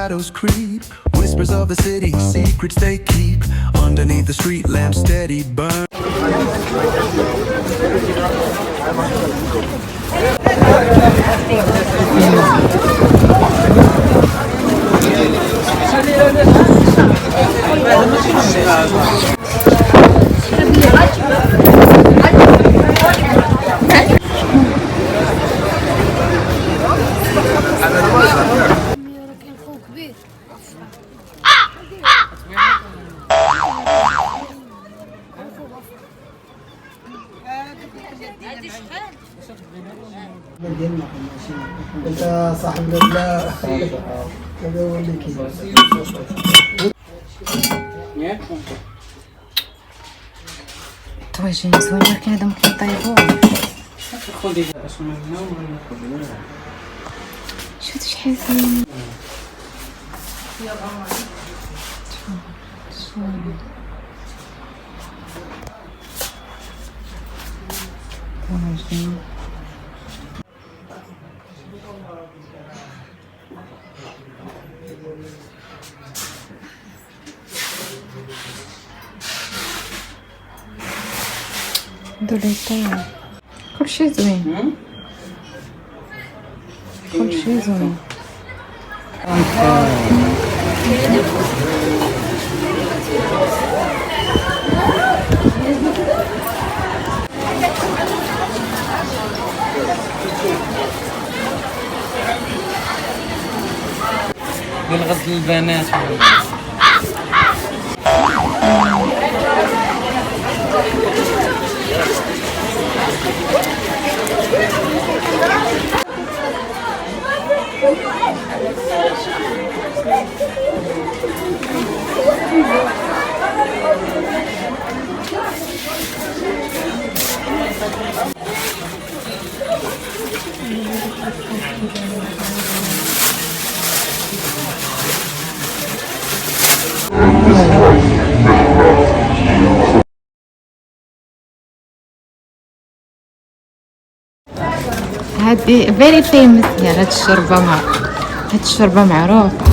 shadows creep. Whispers of the city, secrets they keep. Underneath the street lamp, steady burn. انت صاحب لا هذا هو اللي كاين. طواجن زوين ولكن هذا ممكن يطيبوه. شوف شحال زوين. طواجن دوليطان كلشي زوين، كلشي زوين. ديال غزل البنات. هادي فيري فيمس هي هاد الشوربه هاد الشوربه معروفه.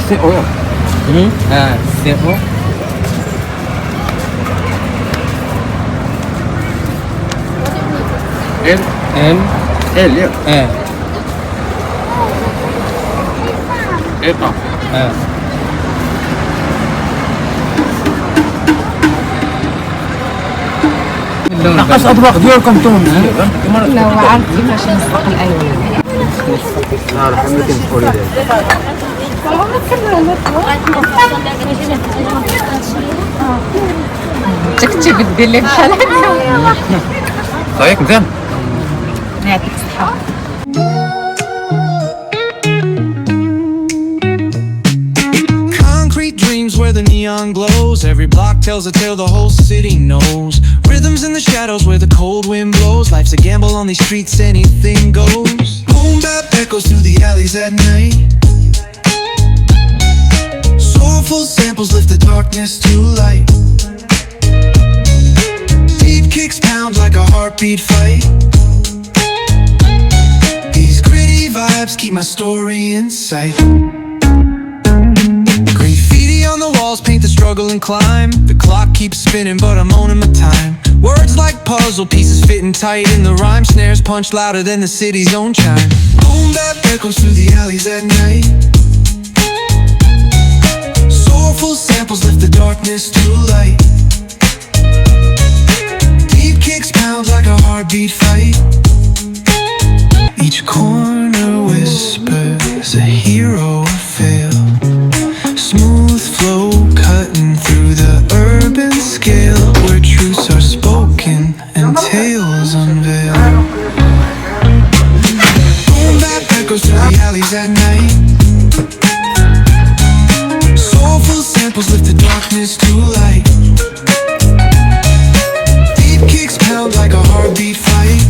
سيئو. سيئو. ال إيطا. نقص اطباق ديالكم تونس. لا هو عارف كيفاش نسلق الايوان. نعرف ممكن تقولي لي. تكتب دير لي بحال هكا. صايك مزيان. يعطيك الصحة. Concrete dreams where the neon neon glows. Every block tells a tale the whole city knows. Rhythms in the shadows where the cold wind blows. Life's a gamble on these streets, anything goes. Boom bap echoes through the alleys at night. Soulful samples lift the darkness to light. Deep kicks pound like a heartbeat fight. These gritty vibes keep my story in sight. Graffiti on the walls paint the struggle and climb. The clock keeps spinning but I'm owning my time. Words like puzzle pieces fitting tight in the rhyme. Snares punch louder than the city's own chime. Boom bap echoes through the alleys at night. Soulful samples lift the darkness to light. Deep kicks pound like a heartbeat fight. Each corner whispers a hero or fail. Smooth flow cutting through the urban scale, where truths are spoken and tales unveil. Boom bap echoes through the alleys at night. Soulful samples lift the darkness to light. Deep kicks pound like a heartbeat fight.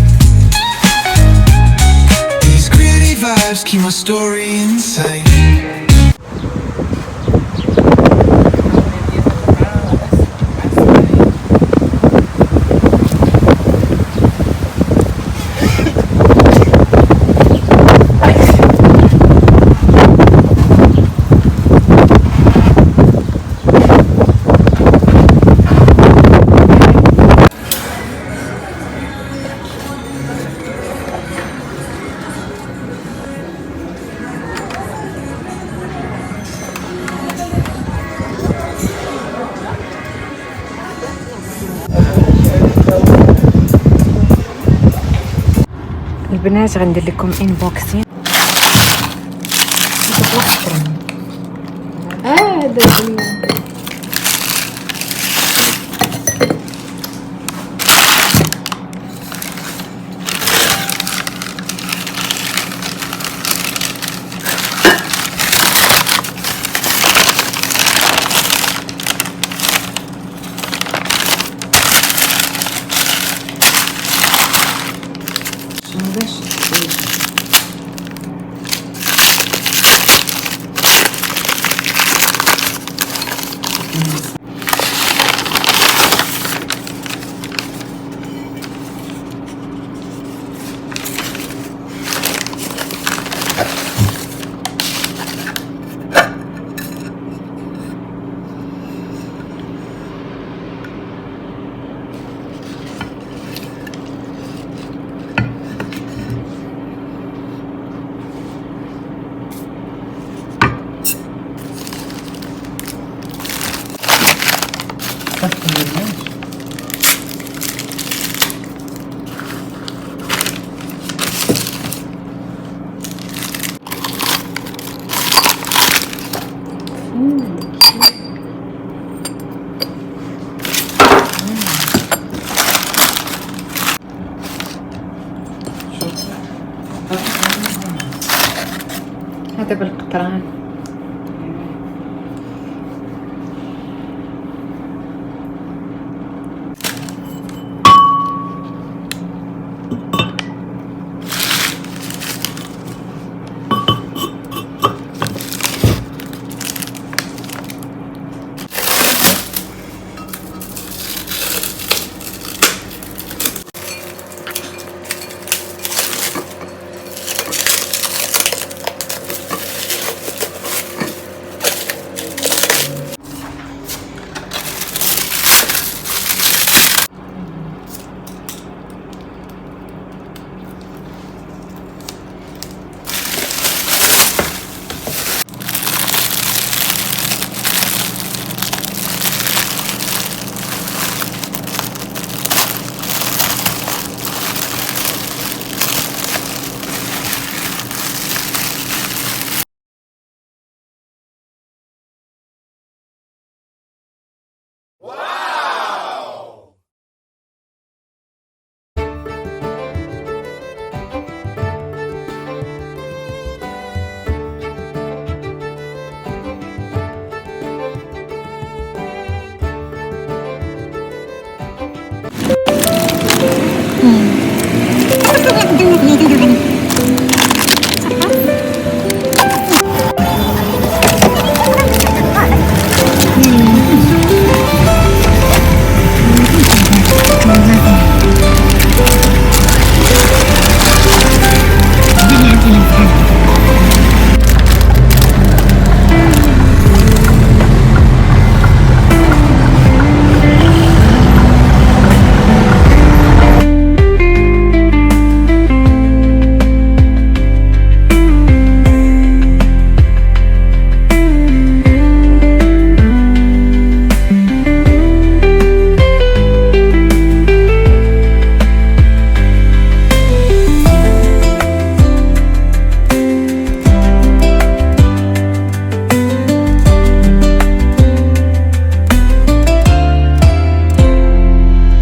These gritty vibes keep my story in sight. البنات غندير لكم انبوكسين. هذا بالقطران.